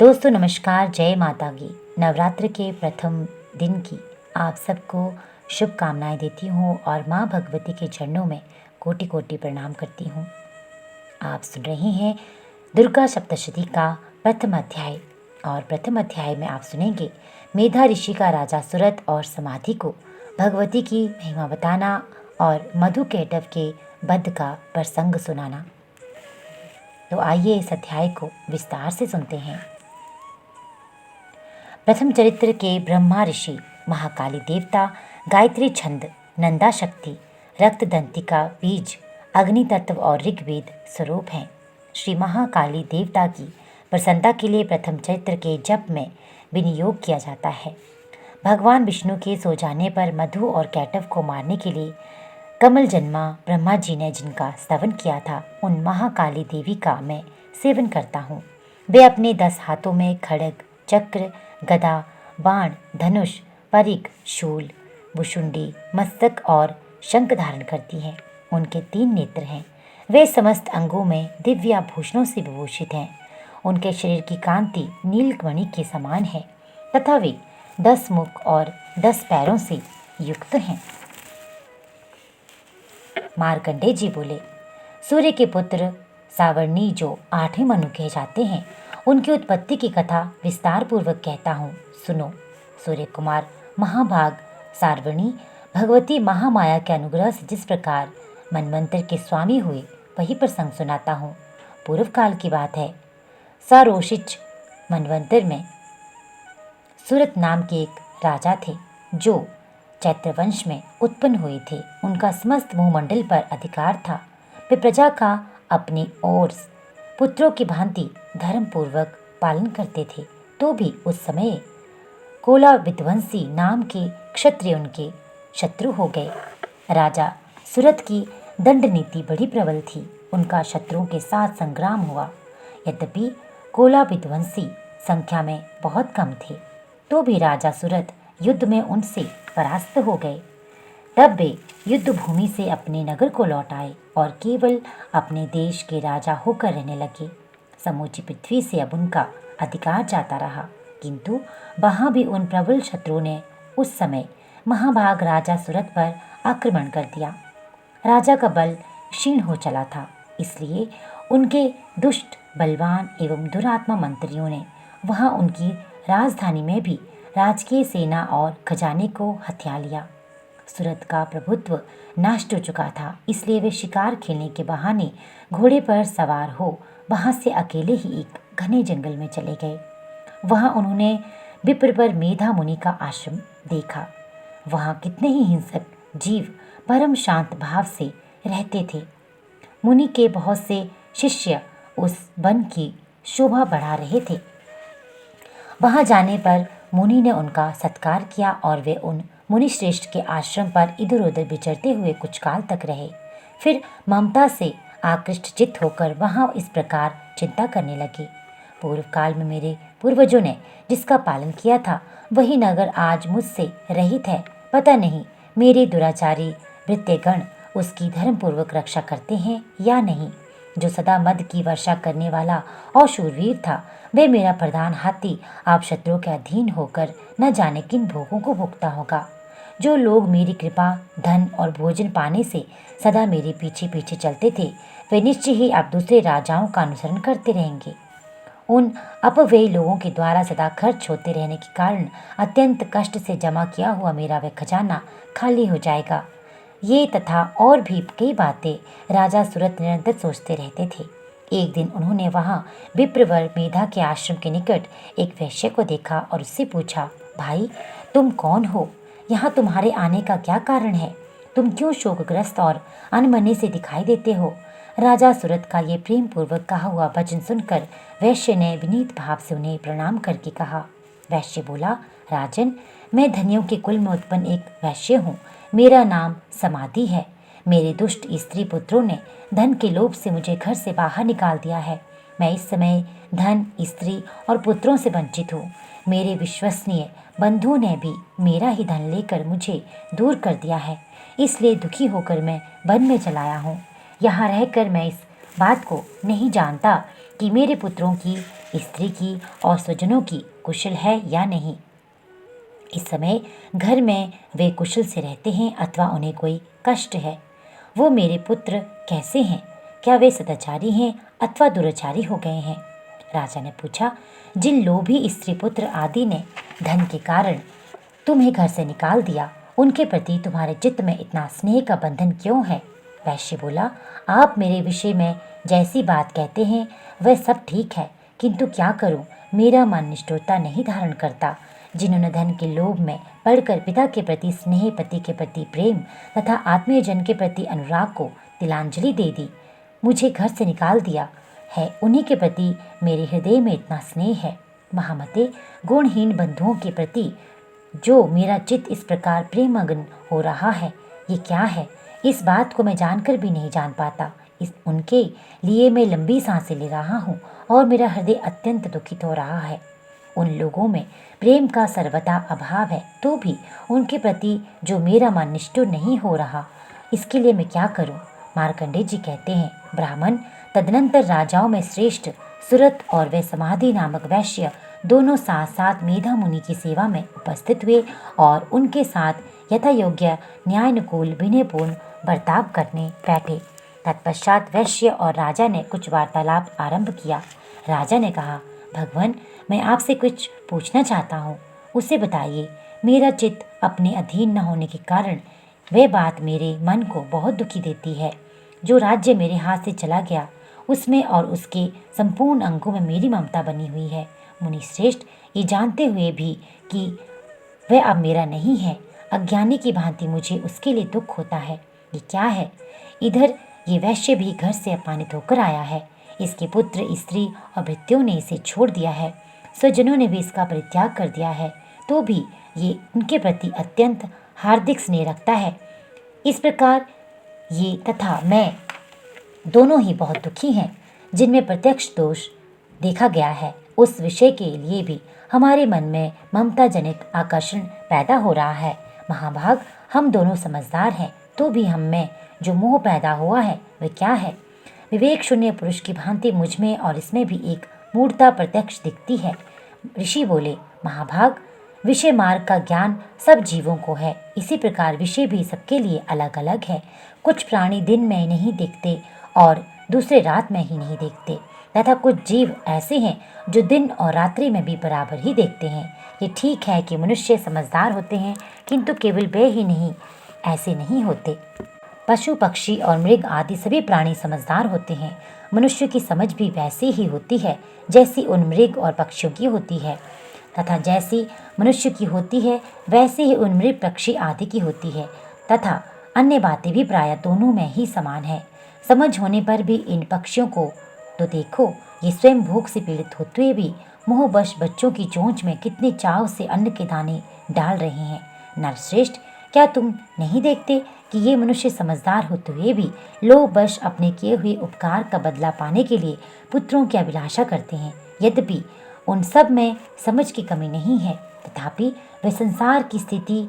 दोस्तों नमस्कार, जय माता की। नवरात्र के प्रथम दिन की आप सबको शुभकामनाएं देती हूँ और माँ भगवती के चरणों में कोटि कोटि प्रणाम करती हूँ। आप सुन रहे हैं दुर्गा सप्तशती का प्रथम अध्याय और प्रथम अध्याय में आप सुनेंगे मेधा ऋषि का राजा सुरत और समाधि को भगवती की महिमा बताना और मधु केटव के वध का प्रसंग सुनाना। तो आइए इस अध्याय को विस्तार से सुनते हैं। प्रथम चरित्र के ब्रह्मा ऋषि, महाकाली देवता, गायत्री छंद, नंदा शक्ति, रक्त दंतिका बीज, अग्नि तत्व और ऋग्वेद स्वरूप हैं। श्री महाकाली देवता की प्रसन्नता के लिए प्रथम चरित्र के जप में विनियोग किया जाता है। भगवान विष्णु के सो जाने पर मधु और कैटव को मारने के लिए कमल जन्मा ब्रह्मा जी ने जिनका स्तवन किया था, उन महाकाली देवी का मैं सेवन करता हूँ। वे अपने 10 हाथों में खड्ग, चक्र, गदा, बाण, धनुष, परिघ, शूल, भुशुंडी, मस्तक और शंख धारण करती हैं। उनके 3 नेत्र हैं। वे समस्त अंगों में दिव्य आभूषणों से विभूषित हैं। उनके शरीर की कांति नीलमणि के समान है तथा वे 10 मुख और 10 पैरों से युक्त हैं। मार्कंडेय जी बोले, सूर्य के पुत्र सावर्णी जो 8वें मनु कहे जाते हैं, उनकी उत्पत्ति की कथा विस्तार पूर्वक कहता हूँ, सुनो। सूर्य कुमार महाभाग सावर्णी भगवती महामाया के अनुग्रह से जिस प्रकार मनवंतर के स्वामी हुए, वही प्रसंग सुनाता हूँ। पूर्व काल की बात है। सारोशिच मनवंतर में सूरत नाम के एक राजा थे जो चैत्रवंश में उत्पन्न हुए थे। उनका समस्त भूमंडल पर अधिकार था। वे प्रजा का अपनी ओर पुत्रों की भांति धर्म पूर्वक पालन करते थे। तो भी उस समय कोला विध्वंसी नाम के क्षत्रिय उनके शत्रु हो गए। राजा सूरत की दंड नीति बड़ी प्रबल थी। उनका शत्रुओं के साथ संग्राम हुआ। यद्यपि कोला विध्वंसी संख्या में बहुत कम थे, तो भी राजा सूरत युद्ध में उनसे परास्त हो गए। तब वे युद्ध भूमि से अपने नगर को लौट आए और केवल अपने देश के राजा होकर रहने लगे। समूची पृथ्वी से अब उनका अधिकार जाता रहा, किंतु वहां भी उन प्रबल शत्रुओं ने उस समय महाभाग राजा सूरत पर आक्रमण कर दिया। राजा का बल क्षीण हो चला था, इसलिए उनके दुष्ट, बलवान एवं दुरात्मा मंत्रियों ने वहां उनकी राजधानी में भी राजकीय सेना और खजाने को हथिया लिया। सूरत का प्रभुत्व नष्ट हो चुका था, इसलिए वे शिकार खेलने के बहाने घोड़े पर सवार हो वहां से अकेले ही एक घने जंगल में चले गए। वहां उन्होंने विप्र पर मेधा मुनि का आश्रम देखा। वहां कितने ही हिंसक जीव परम शांत भाव से रहते थे। मुनि के बहुत से शिष्य उस वन की शोभा बढ़ा रहे थे। वहां जाने पर मुनि ने उनका सत्कार किया और वे उन मुनिश्रेष्ठ के आश्रम पर इधर उधर विचरते हुए कुछ काल तक रहे। फिर ममता से आकृष्ट चित्त होकर वहां इस प्रकार चिंता करने लगे, पूर्व काल में मेरे पूर्वजों ने जिसका पालन किया था, वही नगर आज मुझसे रहित है। पता नहीं मेरे दुराचारी भृत्यगण उसकी धर्मपूर्वक रक्षा करते हैं या नहीं। जो सदा मद की वर्षा करने वाला और शूरवीर था, वह मेरा प्रधान हाथी आप शत्रुओं के अधीन होकर न जाने किन भोगों को भुगता होगा। जो लोग मेरी कृपा, धन और भोजन पाने से सदा मेरे पीछे पीछे चलते थे, वे निश्चय ही अब दूसरे राजाओं का अनुसरण करते रहेंगे। उन अपव्ययी लोगों के द्वारा सदा खर्च होते रहने के कारण अत्यंत कष्ट से जमा किया हुआ मेरा वह खजाना खाली हो जाएगा। ये तथा और भी कई बातें राजा सूरत निरंतर सोचते रहते थे। एक दिन उन्होंने वहाँ विप्रवर मेधा के आश्रम के निकट एक वैश्य को देखा और उससे पूछा, भाई तुम कौन हो? यहाँ तुम्हारे आने का क्या कारण है? तुम क्यों शोकग्रस्त और अनमने से दिखाई देते हो? राजा सूरत का ये प्रेम पूर्वक कहा हुआ वचन सुनकर वैश्य ने विनीत भाव से उन्हें प्रणाम करके कहा। वैश्य बोला, राजन, मैं धनियों के कुल में उत्पन्न एक वैश्य हूँ। मेरा नाम समाधि है। मेरे दुष्ट स्त्री पुत्रों ने धन के लोभ से मुझे घर से बाहर निकाल दिया है। मैं इस समय धन, स्त्री और पुत्रों से वंचित हूँ। मेरे विश्वसनीय बंधुओं ने भी मेरा ही धन लेकर मुझे दूर कर दिया है, इसलिए दुखी होकर मैं वन में चला आया हूँ। यहाँ रहकर मैं इस बात को नहीं जानता कि मेरे पुत्रों की स्त्री की और स्वजनों की कुशल है या नहीं। इस समय घर में वे कुशल से रहते हैं अथवा उन्हें कोई कष्ट है। वो मेरे पुत्र कैसे हैं? क्या वे सदाचारी हैं अथवा दुराचारी हो गए हैं? राजा ने पूछा। जिन लोभी स्त्री पुत्र आदि ने धन के कारण तुम्हें घर से निकाल दिया, उनके प्रति तुम्हारे चित्त में इतना स्नेह का बंधन क्यों है? वैश्य बोला, आप मेरे विषय में जैसी बात कहते हैं वह सब ठीक है, किंतु क्या करूं, मेरा मन निष्ठुरता नहीं धारण करता। जिन्होंने धन के लोभ में पड़कर पिता के प्रति स्नेह, पति के प्रति प्रेम तथा आत्मीय जन के प्रति अनुराग को तिलांजलि दे दी, मुझे घर से निकाल दिया है, उन्हीं के प्रति मेरे हृदय में इतना स्नेह है। महामते, गुणहीन बंधुओं के प्रति जो मेरा चित्त इस प्रकार प्रेममग्न हो रहा है, ये क्या है? इस बात को मैं जानकर भी नहीं जान पाता। उनके लिए मैं लंबी सांसें ले रहा हूँ और मेरा हृदय अत्यंत दुखित हो रहा है। उन लोगों में प्रेम का सर्वथा अभाव है, तो भी उनके प्रति जो मेरा मन निष्ठुर नहीं हो रहा, इसके लिए मैं क्या करूं? मार्कंडेय जी कहते हैं, ब्राह्मण तदनंतर राजाओं में श्रेष्ठ सुरत और वे समाधि नामक वैश्य दोनों साथ साथ मेधा मुनि की सेवा में उपस्थित हुए और उनके साथ यथा योग्य न्यायानुकूल विनयपूर्ण बर्ताव करने बैठे। तत्पश्चात वैश्य और राजा ने कुछ वार्तालाप आरंभ किया। राजा ने कहा, भगवान, मैं आपसे कुछ पूछना चाहता हूँ, उसे बताइए। मेरा चित्त अपने अधीन न होने के कारण वह बात मेरे मन को बहुत दुखी देती है। जो राज्य मेरे हाथ से चला गया, उसमें और उसके संपूर्ण अंगों में मेरी ममता बनी हुई है। मुनि श्रेष्ठ, ये जानते हुए भी कि वह अब मेरा नहीं है, अज्ञानी की भांति मुझे उसके लिए दुख होता है। ये क्या है? इधर ये वैश्य भी घर से अपमानित होकर आया है। इसके पुत्र, स्त्री और भृत्यों ने इसे छोड़ दिया है। स्वजनों ने भी इसका परित्याग कर दिया है, तो भी ये उनके प्रति अत्यंत हार्दिक स्नेह रखता है। इस प्रकार ये तथा मैं दोनों ही बहुत दुखी हैं। जिनमें प्रत्यक्ष दोष देखा गया है, उस विषय के लिए भी हमारे मन में ममता जनित आकर्षण पैदा हो रहा है। महाभाग, हम दोनों समझदार हैं, तो भी हम में जो मोह पैदा हुआ है वह क्या है? विवेक शून्य पुरुष की भांति मुझ में और इसमें भी एक मूर्ता प्रत्यक्ष दिखती है। ऋषि बोले, महाभाग, विषय मार्ग का ज्ञान सब जीवों को है। इसी प्रकार विषय भी सबके लिए अलग अलग है। कुछ प्राणी दिन में नहीं दिखते और दूसरे रात में ही नहीं देखते, तथा कुछ जीव ऐसे हैं जो दिन और रात्रि में भी बराबर ही देखते हैं। ये ठीक है कि मनुष्य समझदार होते हैं, किंतु केवल वे ही नहीं, ऐसे नहीं होते। पशु, पक्षी और मृग आदि सभी प्राणी समझदार होते हैं। मनुष्य की समझ भी वैसी ही होती है जैसी उन मृग और पक्षियों की होती है, तथा जैसी मनुष्य की होती है वैसे ही उन मृग, पक्षी आदि की होती है, तथा अन्य बातें भी प्रायः दोनों में ही समान है। समझ होने पर भी इन पक्षियों को तो देखो, ये स्वयं भूख से पीड़ित होते हुए भी मोहवश बच्चों की चोंच में कितने चाव से अन्न के दाने डाल रहे हैं। नरश्रेष्ठ, क्या तुम नहीं देखते कि ये मनुष्य समझदार होते हुए भी लोभवश अपने किए हुए उपकार का बदला पाने के लिए पुत्रों की अभिलाषा करते हैं? यद्यपि उन सब में समझ की कमी नहीं है, तथापि वे संसार की स्थिति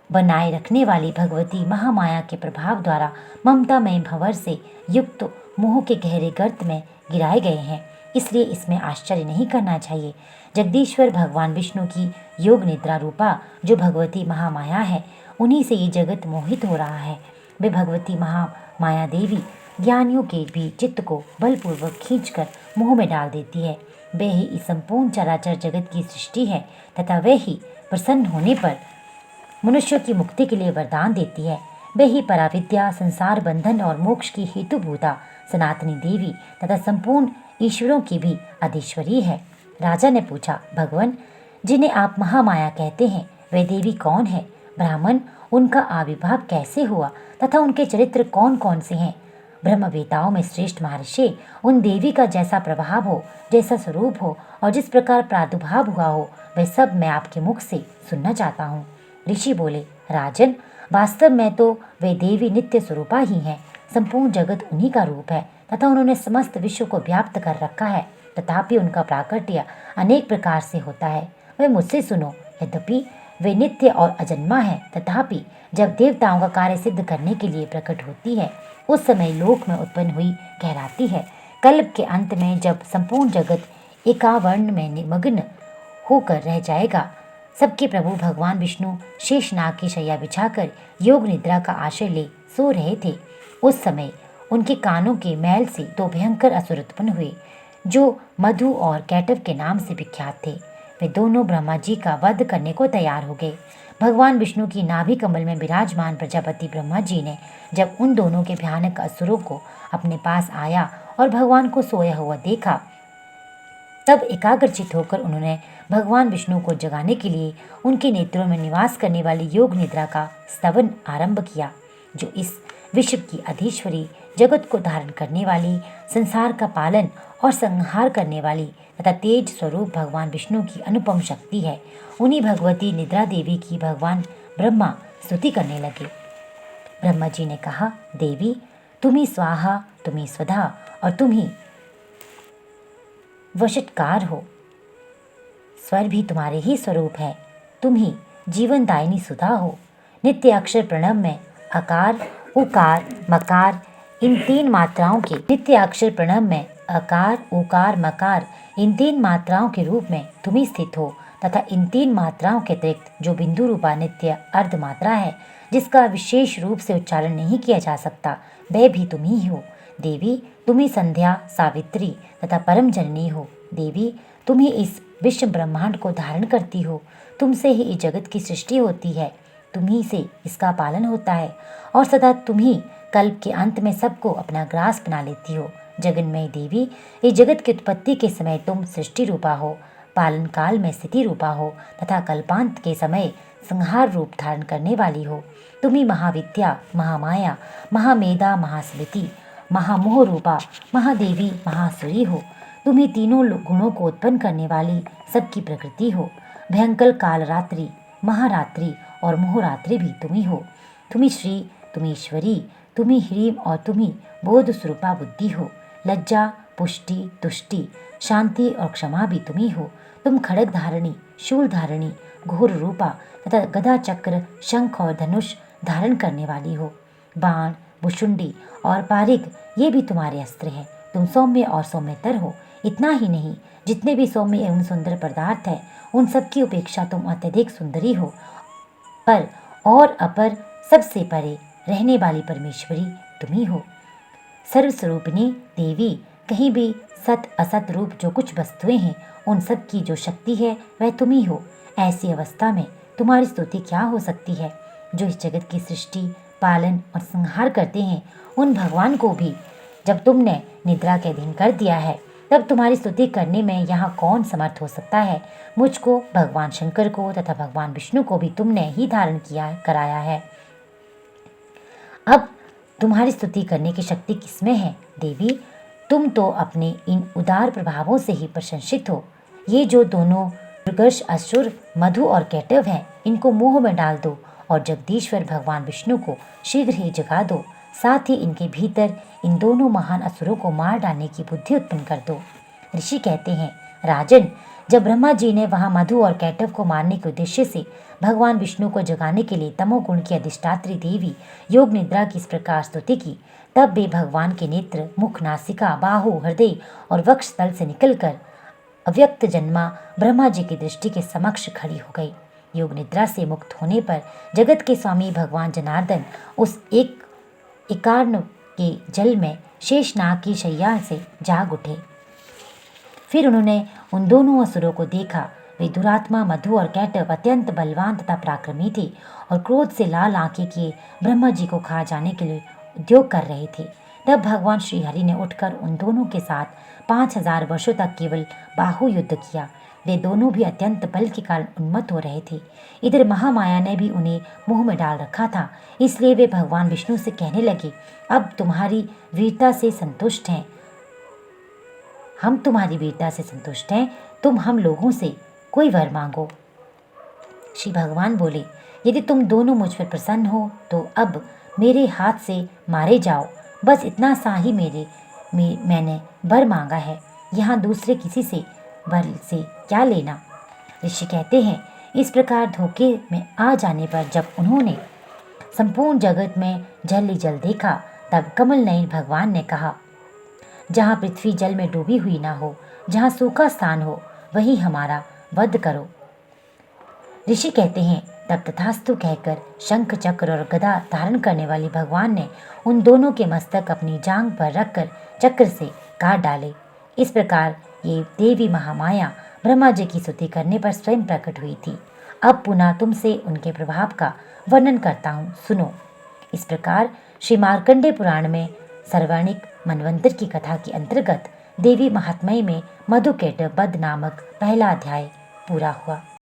बनाए रखने वाली भगवती महामाया के प्रभाव द्वारा ममतामय भंवर से युक्त मोह के गहरे गर्त में गिराए गए हैं। इसलिए इसमें आश्चर्य नहीं करना चाहिए। जगदीश्वर भगवान विष्णु की योग निद्रा रूपा जो भगवती महामाया है, उन्हीं से ये जगत मोहित हो रहा है। वे भगवती महामाया देवी ज्ञानियों के भी चित्त को बलपूर्वक खींचकर मोह में डाल देती है। वे ही इस संपूर्ण चराचर जगत की सृष्टि है, तथा वे ही प्रसन्न होने पर मनुष्यों की मुक्ति के लिए वरदान देती है। वे ही पराविद्या, संसार बंधन और मोक्ष की हेतुभूता सनातनी देवी तथा संपूर्ण ईश्वरों की भी अधीश्वरी है। राजा ने पूछा, भगवान, जिन्हें आप महामाया कहते हैं, वे देवी कौन है? ब्राह्मण, उनका आविर्भाव कैसे हुआ तथा उनके चरित्र कौन कौन से हैं? ब्रह्मवेताओं में श्रेष्ठ महर्षि, उन देवी का जैसा प्रभाव हो, जैसा स्वरूप हो और जिस प्रकार प्रादुर्भाव हुआ हो, वह सब मैं आपके मुख से सुनना चाहता हूँ। ऋषि बोले, राजन, वास्तव में तो वे देवी नित्य स्वरूपा ही हैं। संपूर्ण जगत उन्हीं का रूप है तथा उन्होंने समस्त विश्व को व्याप्त कर रखा है, तथापि उनका प्राकट्य अनेक प्रकार से होता है। वे मुझसे सुनो, यद्यपि वे नित्य और अजन्मा है, तथापि जब देवताओं का कार्य सिद्ध करने के लिए प्रकट होती है, उस समय लोक में उत्पन्न हुई कहलाती है। कल्प के अंत में जब संपूर्ण जगत एकावर्ण में निमग्न होकर रह जाएगा। सबके प्रभु भगवान विष्णु शेषनाग की शैया बिछाकर योग निद्रा का आश्रय ले सो रहे थे। उस समय उनके कानों के मैल से दो भयंकर असुर उत्पन्न हुए, जो मधु और कैटव के नाम से विख्यात थे। वे दोनों ब्रह्मा जी का वध करने को तैयार हो गए। भगवान विष्णु की नाभि कमल में विराजमान प्रजापति ब्रह्मा जी ने जब उन दोनों के भयानक असुरों को अपने पास आया और भगवान को सोया हुआ देखा, तब एकाग्रचित होकर उन्होंने भगवान विष्णु को जगाने के लिए उनके नेत्रों में निवास करने वाली योग निद्रा का स्तवन आरंभ किया, जो इस विश्व की अधीश्वरी, जगत को धारण करने वाली, संसार का पालन और संहार करने वाली तथा तेज स्वरूप भगवान विष्णु की अनुपम शक्ति है। उन्हीं भगवती निद्रा देवी की भगवान ब्रह्मा स्तुति करने लगे। ब्रह्मा जी ने कहा, देवी, तुम ही स्वाहा, तुम ही स्वधा और तुम ही वशटकार हो। स्वर भी तुम्हारे ही स्वरूप है। तुम ही जीवनदायिनी सुधा हो। नित्य अक्षर प्रणव में अकार, उकार, मकार इन तीन मात्राओं के नित्य अक्षर प्रणव में अकार, उकार, मकार इन तीन मात्राओं के रूप में तुम ही स्थित हो तथा इन तीन मात्राओं के अतिरिक्त जो बिंदु रूपा नित्य अर्ध मात्रा है, जिसका विशेष रूप से उच्चारण नहीं किया जा सकता, वह भी तुम ही हो। देवी, तुम ही संध्या, सावित्री तथा परम जननी हो। देवी, तुम ही इस विश्व ब्रह्मांड को धारण करती हो। तुमसे ही इस जगत की सृष्टि होती है, तुम ही से इसका पालन होता है और सदा तुम ही कल्प के अंत में सबको अपना ग्रास बना लेती हो। जगन्मयी देवी, इस जगत की उत्पत्ति के समय तुम सृष्टि रूपा हो, पालन काल में स्थिति रूपा हो तथा कल्पांत के समय संहार रूप धारण करने वाली हो। तुम ही महाविद्या, महामाया, महामेधा, महास्मृति, महामोह रूपा, महादेवी, महासुरी हो। तुम ही तीनों गुणों को उत्पन्न करने वाली सबकी प्रकृति हो। भयंकर काल रात्रि, महारात्रि और मोहरात्रि भी तुम ही हो। तुम ही श्री, तुम ही ईश्वरी, तुम ही ह्रीम और तुम ही बोध स्वरूपा बुद्धि हो। लज्जा, पुष्टि, तुष्टि, शांति और क्षमा भी तुम ही हो। तुम खड़ग धारणी, शूल धारणी, घोर रूपा तथा गदा, चक्र, शंख और धनुष धारण करने वाली हो। बाण, भुषुंडी और पारिग ये भी तुम्हारे अस्त्र हैं। तुम सौम्य और सौम्यतर हो। इतना ही नहीं, जितने भी सौम्य एवं सुंदर पदार्थ हैं, उन सब की अपेक्षा तुम अत्यधिक सुंदरी हो। पर और अपर सबसे परे रहने वाली परमेश्वरी तुम ही हो। सर्वस्वरूपिणी देवी, कहीं भी सत असत रूप जो कुछ वस्तुएं हैं, उन सब की जो शक्ति है वह तुम ही हो। ऐसी अवस्था में तुम्हारी स्तुति क्या हो सकती है? जो इस जगत की सृष्टि, पालन और संहार करते हैं, उन भगवान को भी जब तुमने निद्रा के अधीन कर दिया है, तब तुम्हारी स्तुति करने में यहाँ कौन समर्थ हो सकता है? मुझको, भगवान शंकर को तथा भगवान विष्णु को भी तुमने ही धारण किया कराया है। अब तुम्हारी स्तुति करने की शक्ति किसमें है? देवी, तुम तो अपने इन उदार प्रभावों से ही प्रशंसित हो। ये जो दोनों दुर्गर्ष असुर मधु और कैटव हैं, इनको मोह में डाल दो और जगदीश्वर भगवान विष्णु को शीघ्र ही जगा दो। साथ ही इनके भीतर इन दोनों महान असुरों को मार डालने की बुद्धि उत्पन्न कर दो। ऋषि कहते हैं, राजन, जब ब्रह्मा जी ने वहां मधु और कैटव को मारने के उद्देश्य से भगवान विष्णु को जगाने के लिए तमोगुण की अधिष्ठात्री देवी योग निद्रा की इस प्रकार स्तुति की, तब वे भगवान के नेत्र, मुख, नासिका, बाहु, हृदय और वक्ष स्थल से निकलकर अव्यक्त जन्मा ब्रह्मा जी की दृष्टि के समक्ष खड़ी हो गई। योग निद्रा से मुक्त होने पर जगत के स्वामी भगवान जनार्दन उस एकार्ण के जल में शेषनाग की शैया से जाग उठे। फिर उन्होंने उन दोनों असुरों को देखा। वे दुरात्मा मधु और कैटव अत्यंत बलवान तथा पराक्रमी थे और क्रोध से लाल आंखें किए ब्रह्मा जी को खा जाने के लिए उद्योग कर रहे थे। तब भगवान श्री हरि ने उठकर उन दोनों के साथ 5000 वर्षों तक केवल बाहु युद्ध किया। वे दोनों भी अत्यंत बल के कारण उन्मत्त हो रहे थे। इधर महामाया ने भी उन्हें मुंह में डाल रखा था, इसलिए वे भगवान विष्णु से कहने लगे, अब तुम्हारी वीरता से संतुष्ट हैं, हम तुम्हारी वीरता से संतुष्ट हैं, तुम हम लोगों से कोई वर मांगो। श्री भगवान बोले, यदि तुम दोनों मुझ पर प्रसन्न हो तो अब मेरे हाथ से मारे जाओ। बस इतना सा ही मैंने वर मांगा है, यहाँ दूसरे किसी से वर से क्या लेना। ऋषि कहते हैं, इस प्रकार धोखे में आ जाने पर जब उन्होंने संपूर्ण जगत में जल ही जल देखा, तब कमल नयन भगवान ने कहा, जहाँ पृथ्वी जल में डूबी हुई ना हो, जहाँ सूखा स्थान हो वही हमारा वध करो। ऋषि कहते हैं, तब तथास्तु कहकर शंख चक्र और गदा धारण करने वाली भगवान ने उन दोनों के मस्तक अपनी जांघ पर रखकर चक्र से काट डाले। इस प्रकार ये देवी महामाया ब्रह्मा जी की स्तुति करने पर स्वयं प्रकट हुई थी। अब पुनः तुमसे उनके प्रभाव का वर्णन करता हूँ, सुनो। इस प्रकार श्री मार्कंडेय पुराण में सर्वाणिक मनवंतर की कथा के अंतर्गत देवी महात्म्य में मधुकैटभ वध नामक पहला अध्याय पूरा हुआ।